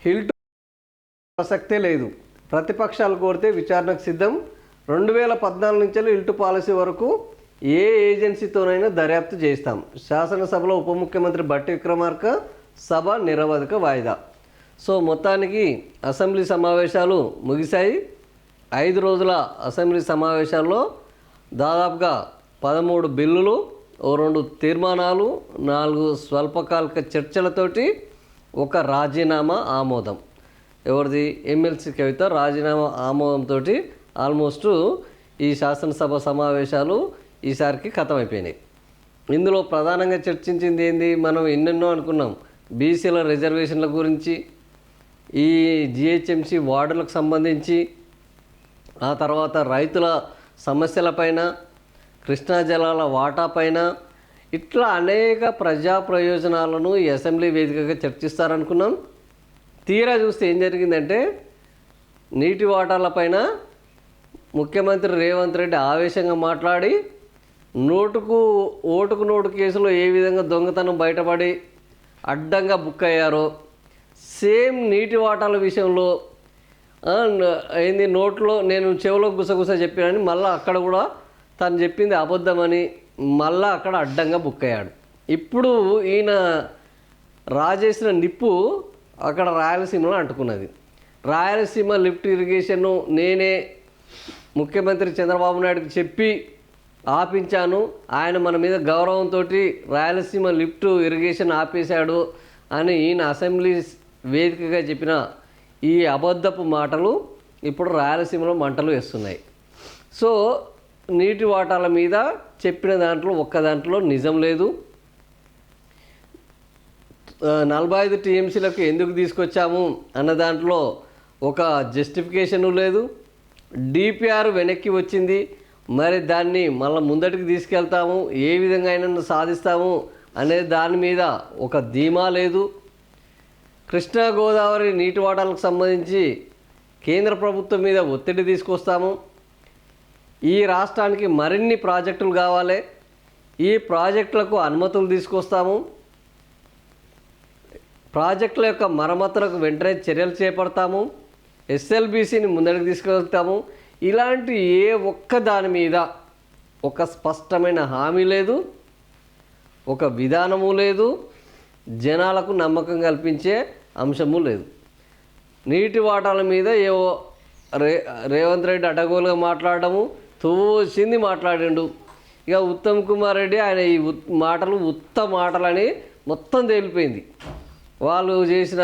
HILT ప్రసక్తే లేదు. ప్రతిపక్షాలు కోరితే విచారణకు సిద్ధం. 2014 నుంచి హిల్ట్ పాలసీ వరకు ఏ ఏజెన్సీతోనైనా దర్యాప్తు చేస్తాం. శాసనసభలో ఉప ముఖ్యమంత్రి బట్టి విక్రమార్క సభ నిరవధిక వాయిదా. సో మొత్తానికి అసెంబ్లీ సమావేశాలు ముగిశాయి. 5 రోజుల అసెంబ్లీ సమావేశాల్లో దాదాపుగా 13 బిల్లులు, 2 తీర్మానాలు, 4 స్వల్పకాలిక చర్చలతోటి ఒక రాజీనామా ఆమోదం. ఎవరిది? ఎమ్మెల్సీ కవిత రాజీనామా ఆమోదంతో ఆల్మోస్ట్ ఈ శాసనసభ సమావేశాలు ఈసారికి ఖతమైపోయినాయి. ఇందులో ప్రధానంగా చర్చించింది ఏంది? మనం ఎన్నెన్నో అనుకున్నాం. బీసీల రిజర్వేషన్ల గురించి, ఈ జిహెచ్ఎంసీ వార్డులకు సంబంధించి, ఆ తర్వాత రైతుల సమస్యలపైన, కృష్ణా జలాల వాటా పైన, ఇట్లా అనేక ప్రజా ప్రయోజనాలను ఈ అసెంబ్లీ వేదికగా చర్చిస్తారనుకున్నాం. తీరా చూస్తే ఏం జరిగిందంటే, నీటి వాటాలపైన ముఖ్యమంత్రి రేవంత్ రెడ్డి ఆవేశంగా మాట్లాడి ఓటుకు నోటు కేసులో ఏ విధంగా దొంగతనం బయటపడి అడ్డంగా బుక్ అయ్యారో, సేమ్ నీటి వాటాల విషయంలో ఏంది నోట్లో నేను చెవిలో గుసగుస చెప్పానని మళ్ళీ అక్కడ కూడా తను చెప్పింది అబద్ధమని మళ్ళీ అక్కడ అడ్డంగా బుక్ అయ్యాడు. ఇప్పుడు ఈయన రాజేసిన నిప్పు అక్కడ రాయలసీమలో అంటుకున్నది. రాయలసీమ లిఫ్ట్ ఇరిగేషన్ నేనే ముఖ్యమంత్రి చంద్రబాబు నాయుడుకి చెప్పి ఆపించాను, ఆయన మన మీద గౌరవంతో రాయలసీమ లిఫ్ట్ ఇరిగేషన్ ఆపేశాడు అని ఈయన అసెంబ్లీ వేదికగా చెప్పిన ఈ అబద్ధపు మాటలు ఇప్పుడు రాయలసీమలో మంటలు వేస్తున్నాయి. సో నీటి వాటాల మీద చెప్పిన దాంట్లో ఒక్క దాంట్లో నిజం లేదు. 45 టీఎంసీలకు ఎందుకు తీసుకొచ్చాము అన్న దాంట్లో ఒక జస్టిఫికేషను లేదు. డిపిఆర్ వెనక్కి వచ్చింది, మరి దాన్ని మళ్ళీ ముందటికి తీసుకెళ్తాము, ఏ విధంగా అయినా సాధిస్తాము అనే దాని మీద ఒక ధీమా లేదు. కృష్ణా గోదావరి నీటి వాటాలకు సంబంధించి కేంద్ర ప్రభుత్వం మీద ఒత్తిడి తీసుకొస్తాము, ఈ రాష్ట్రానికి మరిన్ని ప్రాజెక్టులు కావాలి, ఈ ప్రాజెక్టులకు అనుమతులు తీసుకొస్తాము, ప్రాజెక్టుల యొక్క మరమ్మతులకు వెంటనే చర్యలు చేపడతాము, ఎస్ఎల్బీసీని ముందరికి తీసుకెళ్తాము. ఇలాంటి ఏ ఒక్క దాని మీద ఒక స్పష్టమైన హామీ లేదు, ఒక విధానము లేదు, జనాలకు నమ్మకం కల్పించే అంశము లేదు. నీటి వాటాల మీద ఏవో రేవంత్ రెడ్డి అడ్డగోలుగా మాట్లాడము, తోసింది మాట్లాడిండు. ఇక ఉత్తమ్ కుమార్ రెడ్డి ఆయన ఈ మాటలు మాటలని మొత్తం తేలిపోయింది. వాళ్ళు చేసిన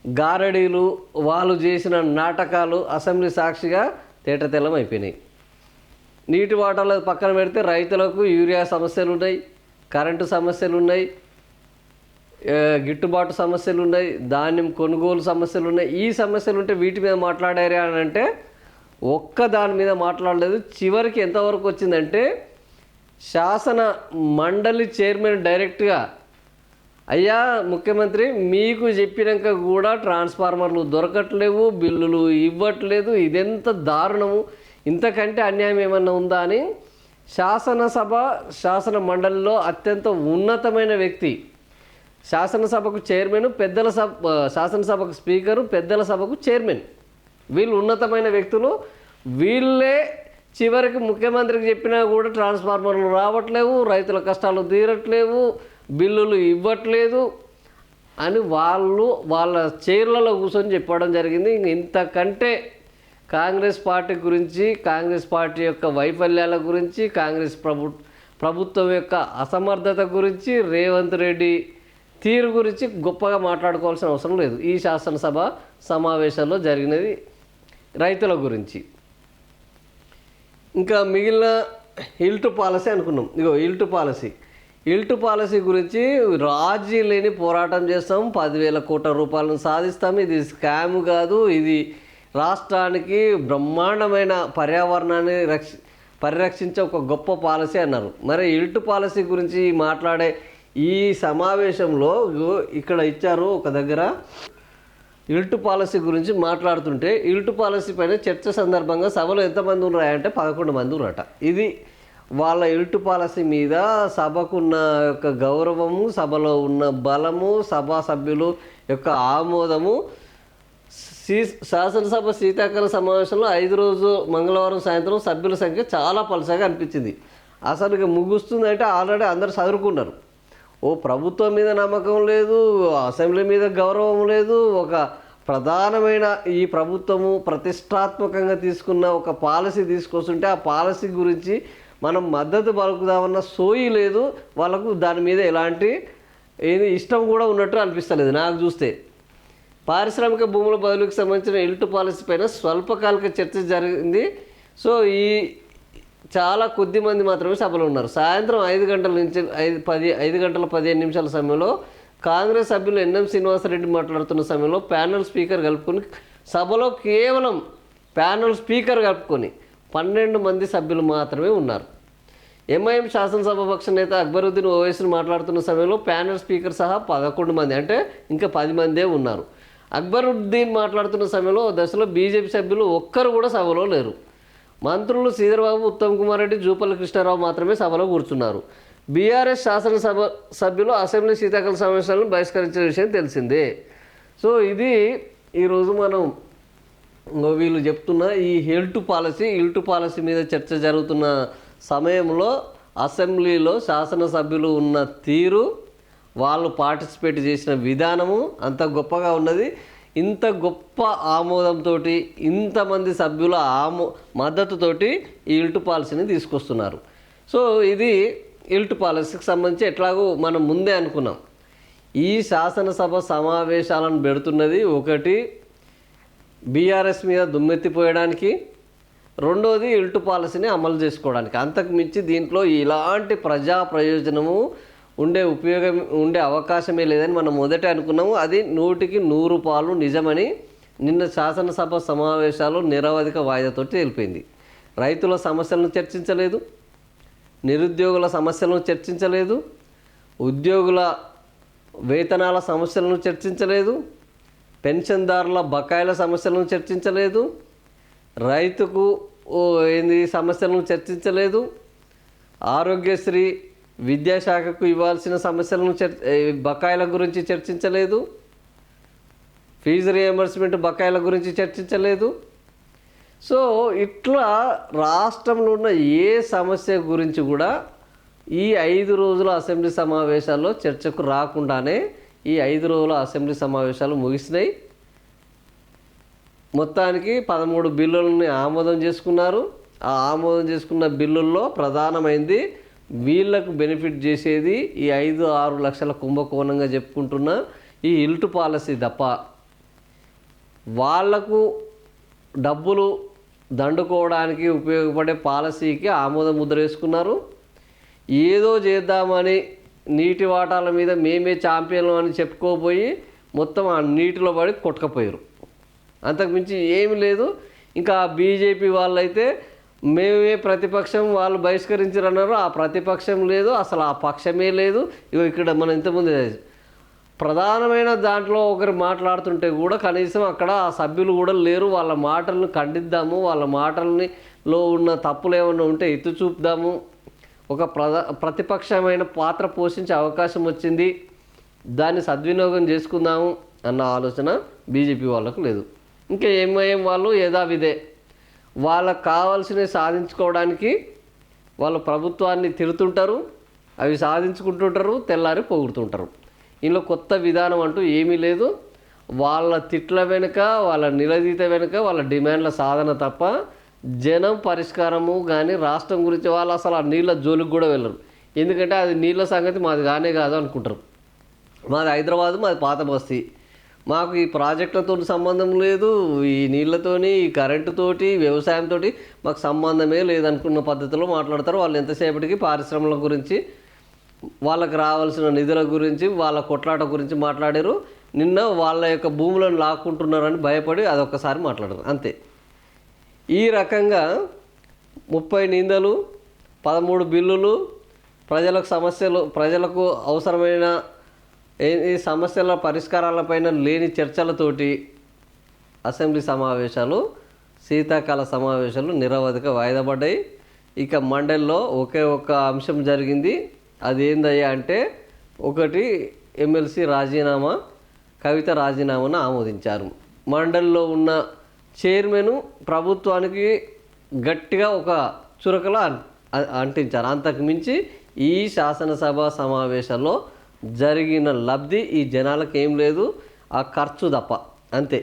గారడీలు, వాళ్ళు చేసిన నాటకాలు అసెంబ్లీ సాక్షిగా తేటతెల్లం అయిపోయినాయి. నీటి వాటాల పక్కన పెడితే రైతులకు యూరియా సమస్యలు ఉన్నాయి, కరెంటు సమస్యలు ఉన్నాయి, గిట్టుబాటు సమస్యలు ఉన్నాయి, ధాన్యం కొనుగోలు సమస్యలు ఉన్నాయి. ఈ సమస్యలు ఉంటే వీటి మీద మాట్లాడారు అని అంటే ఒక్క దాని మీద మాట్లాడలేదు. చివరికి ఎంతవరకు వచ్చిందంటే శాసన మండలి చైర్మన్ డైరెక్ట్గా, అయ్యా ముఖ్యమంత్రి మీకు చెప్పినాక కూడా ట్రాన్స్ఫార్మర్లు దొరకట్లేవు, బిల్లులు ఇవ్వట్లేదు, ఇదెంత దారుణము, ఇంతకంటే అన్యాయం ఏమన్నా ఉందా అని శాసన మండలిలో అత్యంత ఉన్నతమైన వ్యక్తి, శాసనసభకు చైర్మన్, శాసనసభకు స్పీకరు, పెద్దల సభకు చైర్మన్, వీళ్ళు ఉన్నతమైన వ్యక్తులు. వీళ్ళే చివరికి ముఖ్యమంత్రికి చెప్పినా కూడా ట్రాన్స్ఫార్మర్లు రావట్లేవు, రైతుల కష్టాలు తీరట్లేవు, బిల్లులు ఇవ్వట్లేదు అని వాళ్ళ చైర్లలో కూర్చొని చెప్పడం జరిగింది. ఇంతకంటే కాంగ్రెస్ పార్టీ గురించి, కాంగ్రెస్ పార్టీ యొక్క వైఫల్యాల గురించి, కాంగ్రెస్ ప్రభుత్వం యొక్క అసమర్థత గురించి, రేవంత్ రెడ్డి తీరు గురించి గొప్పగా మాట్లాడుకోవాల్సిన అవసరం లేదు. ఈ శాసనసభ సమావేశాల్లో జరిగినది రైతుల గురించి. ఇంకా మిగిలిన హిల్ట్ పాలసీ అనుకున్నాం. ఇగో హిల్ట్ పాలసీ గురించి రాజీ లేని పోరాటం చేస్తాం, 10,000 కోట్ల రూపాయలను సాధిస్తాం, ఇది స్కామ్ కాదు, ఇది రాష్ట్రానికి బ్రహ్మాండమైన పర్యావరణాన్ని పరిరక్షించే ఒక గొప్ప పాలసీ అన్నారు. మరి హిల్ట్ పాలసీ గురించి మాట్లాడే ఈ సమావేశంలో ఇక్కడ ఇచ్చారు ఒక దగ్గర, హిల్ట్ పాలసీ గురించి మాట్లాడుతుంటే హిల్ట్ పాలసీ పైన చర్చ సందర్భంగా సభలో ఎంతమంది ఉన్నారంటే 11 మంది ఉన్నారట. ఇది వాళ్ళ హిల్ట్ పాలసీ మీద సభకున్న యొక్క గౌరవము, సభలో ఉన్న బలము, సభా సభ్యులు యొక్క ఆమోదము శీ శాసనసభ శీతాకాల సమావేశంలో 5 రోజు మంగళవారం సాయంత్రం సభ్యుల సంఖ్య చాలా పలసగా అనిపించింది. అసలు ఇక ముగుస్తుందంటే ఆల్రెడీ అందరు చదువుకున్నారు. ఓ ప్రభుత్వం మీద నమ్మకం లేదు, అసెంబ్లీ మీద గౌరవం లేదు. ఒక ప్రధానమైన ఈ ప్రభుత్వము ప్రతిష్టాత్మకంగా తీసుకున్న ఒక పాలసీ తీసుకొస్తుంటే ఆ పాలసీ గురించి మనం మద్దతు పలుకుదామన్న సోయి లేదు వాళ్ళకు. దాని మీద ఎలాంటి ఇష్టం కూడా ఉన్నట్టు అనిపిస్తలేదు నాకు చూస్తే. పారిశ్రామిక భూముల బదిలీకి సంబంధించిన ఇల్టు పాలసీ పైన స్వల్పకాలిక చర్చ జరిగింది. సో ఈ చాలా కొద్ది మంది మాత్రమే సభలో ఉన్నారు. సాయంత్రం 5 గంటల నుంచి 5 గంటల 15 నిమిషాల సమయంలో కాంగ్రెస్ సభ్యులు ఎన్ఎం శ్రీనివాసరెడ్డి మాట్లాడుతున్న సమయంలో ప్యానెల్ స్పీకర్ కలుపుకొని సభలో కేవలం ప్యానెల్ స్పీకర్ కలుపుకొని 12 మంది సభ్యులు మాత్రమే ఉన్నారు. ఎంఐఎం శాసనసభాపక్ష నేత అక్బరుద్దీన్ ఓవైసీని మాట్లాడుతున్న సమయంలో ప్యానెల్ స్పీకర్ సహా 11 మంది, అంటే ఇంకా 10 మందే ఉన్నారు. అక్బరుద్దీన్ మాట్లాడుతున్న సమయంలో దశలో బీజేపీ సభ్యులు ఒక్కరు కూడా సభలో లేరు. మంత్రులు శ్రీధర్బాబు, ఉత్తమ్ కుమార్ రెడ్డి, జూపల్లి కృష్ణారావు మాత్రమే సభలో కూర్చున్నారు. బీఆర్ఎస్ శాసనసభ సభ్యులు అసెంబ్లీ శీతాకాల సమావేశాలను బహిష్కరించిన విషయం తెలిసిందే. సో ఇది ఈరోజు మనం వీళ్ళు చెప్తున్న ఈ ఇల్టు పాలసీ మీద చర్చ జరుగుతున్న సమయంలో అసెంబ్లీలో శాసనసభ్యులు ఉన్న తీరు, వాళ్ళు పార్టిసిపేట్ చేసిన విధానము అంత గొప్పగా ఉన్నది. ఇంత గొప్ప ఆమోదంతో ఇంతమంది సభ్యుల మద్దతుతోటి ఈ ఇల్టు పాలసీని తీసుకొస్తున్నారు. సో ఇది ఇల్టు పాలసీకి సంబంధించి ఎట్లాగో మనం ముందే అనుకున్నాం. ఈ శాసనసభ సమావేశాలను పెడుతున్నది ఒకటి బీఆర్ఎస్ మీద దుమ్మెత్తిపోయడానికి, రెండోది ఇల్టు పాలసీని అమలు చేసుకోవడానికి. అంతకు మించి దీంట్లో ఇలాంటి ప్రజా ప్రయోజనము ఉండే అవకాశమే లేదని మనం మొదట అనుకున్నాము. అది 100కి 100 పాలు నిజమని నిన్న శాసనసభ సమావేశాలు నిరవధిక వాయిదాతో తెలిపింది. రైతుల సమస్యలను చర్చించలేదు, నిరుద్యోగుల సమస్యలను చర్చించలేదు, ఉద్యోగుల వేతనాల సమస్యలను చర్చించలేదు, పెన్షన్దారుల బకాయిల సమస్యలను చర్చించలేదు, రైతుకు సమస్యలను చర్చించలేదు, ఆరోగ్యశ్రీ విద్యాశాఖకు ఇవ్వాల్సిన సమస్యలను బకాయిల గురించి చర్చించలేదు, ఫీజు రియంబర్స్మెంట్ బకాయిల గురించి చర్చించలేదు. సో ఇట్లా రాష్ట్రంలో ఉన్న ఏ సమస్య గురించి కూడా ఈ 5 రోజుల అసెంబ్లీ సమావేశాల్లో చర్చకు రాకుండానే ఈ 5 రోజుల అసెంబ్లీ సమావేశాలు ముగిసినాయి. మొత్తానికి 13 బిల్లులని ఆమోదం చేసుకున్నారు. ఆ ఆమోదం చేసుకున్న బిల్లుల్లో ప్రధానమైంది వీళ్లకు బెనిఫిట్ చేసేది ఈ 5-6 లక్షల కుంభకోణంగా చెప్పుకుంటున్న ఈ ఇల్టు పాలసీ తప్ప వాళ్లకు డబ్బులు దండుకోవడానికి ఉపయోగపడే పాలసీకి ఆమోద ముద్ర వేసుకున్నారు. ఏదో చేద్దామని నీటి వాటాల మీద మేమే ఛాంపియన్లు అని చెప్పుకోపోయి మొత్తం ఆ నీటిలో పడి కొట్టుకపోయారు. అంతకుమించి ఏమి లేదు. ఇంకా బీజేపీ వాళ్ళైతే మేమే ప్రతిపక్షం, వాళ్ళు బహిష్కరించారన్నారు. ఆ ప్రతిపక్షం లేదు, అసలు ఆ పక్షమే లేదు. ఇక్కడ మనం ఇంతకుముందు ప్రధానమైన దాంట్లో ఒకరు మాట్లాడుతుంటే కూడా కనీసం అక్కడ ఆ సభ్యులు కూడా లేరు. వాళ్ళ మాటలను ఖండిద్దాము, వాళ్ళ మాటలలో ఉన్న తప్పులు ఏమైనా ఉంటే ఎత్తి చూపుదాము, ఒక ప్రతిపక్షమైన పాత్ర పోషించే అవకాశం వచ్చింది, దాన్ని సద్వినియోగం చేసుకుందాము అన్న ఆలోచన బీజేపీ వాళ్ళకు లేదు. ఇంకా ఎంఐఎం వాళ్ళు యథావిధే వాళ్ళకు కావాల్సినవి సాధించుకోవడానికి వాళ్ళు ప్రభుత్వాన్ని తిడుతుంటారు, అవి సాధించుకుంటుంటారు, తెల్లారి పొగుడుతుంటారు. ఇందులో కొత్త విధానం అంటూ ఏమీ లేదు. వాళ్ళ తిట్ల వెనుక, వాళ్ళ నిలదీత వెనుక వాళ్ళ డిమాండ్ల సాధన తప్ప జనం పరిష్కారము కానీ రాష్ట్రం గురించి వాళ్ళు అసలు ఆ నీళ్ళ జోలికి కూడా వెళ్ళరు. ఎందుకంటే అది నీళ్ళ సంగతి మాది కానే కాదు అనుకుంటారు. మాది హైదరాబాదు, మాది పాత బస్తీ, మాకు ఈ ప్రాజెక్టులతో సంబంధం లేదు, ఈ నీళ్ళతోని, ఈ కరెంటుతోటి, వ్యవసాయంతో మాకు సంబంధమే లేదనుకున్న పద్ధతిలో మాట్లాడతారు. వాళ్ళు ఎంతసేపటికి పారిశ్రమల గురించి, వాళ్ళకు రావాల్సిన నిధుల గురించి, వాళ్ళ కొట్లాట గురించి మాట్లాడారు. నిన్న వాళ్ళ యొక్క భూములను లాక్కుంటున్నారని భయపడి అదొక్కసారి మాట్లాడారు, అంతే. ఈ రకంగా 30 నిందలు, 13 బిల్లులు, ప్రజలకు అవసరమైన ఈ సమస్యల పరిష్కారాలపైన లేని చర్చలతోటి అసెంబ్లీ సమావేశాలు, శీతాకాల సమావేశాలు నిరవధిక వాయిదా పడ్డాయి. ఇక మండలిలో ఒకే ఒక్క అంశం జరిగింది. అది ఏందయ్యా అంటే, ఒకటి ఎమ్మెల్సీ రాజీనామా, కవిత రాజీనామాను ఆమోదించారు. మండలిలో ఉన్న చైర్మన్ ప్రభుత్వానికి గట్టిగా ఒక చురకలో అంటించారు. అంతకు మించి ఈ శాసనసభ సమావేశాల్లో జరిగిన లబ్ధి ఈ జనాలకు ఏం లేదు, ఆ ఖర్చు తప్ప, అంతే.